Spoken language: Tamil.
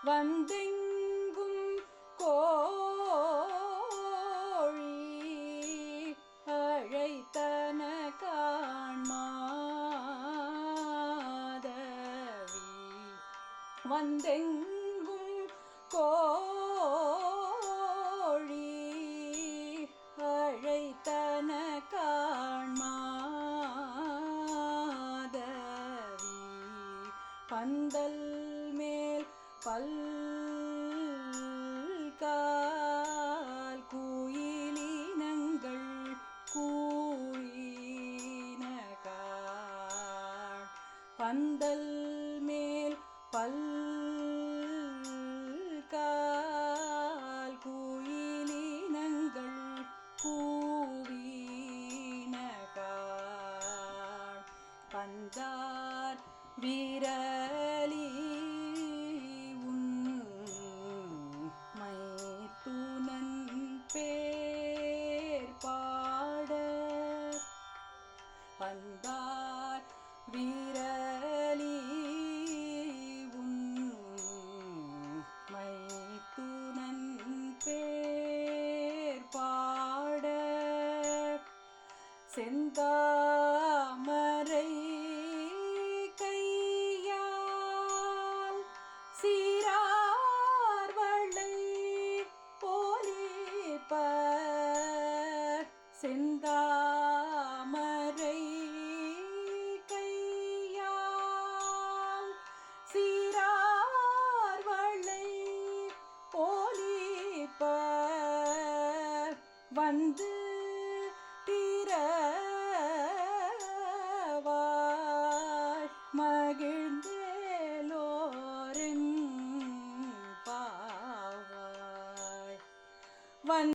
வந்தெங்கும் கோழி அழைத்தன காண்மாதவி வந்தெங்கும் கோழி அழைத்தன காண்மாதவி பந்தல் மேல் பல்கால் குயிலினங்கள் கூறினகாள் பந்தல் மேல் பல்கால் குயிலினங்கள் கூவினகாள் பந்தார் விரலி மைத்துனன் பேர் பாட பந்தார் விரலி மைத்துனன் பேர் பாட செந்தாமரை கையால் சீரார்வளை போலிப்ப செந்தாமரை கையால் சீரார்வளை போலிப்ப வந்து திரவாய் மகிழ்ந்தே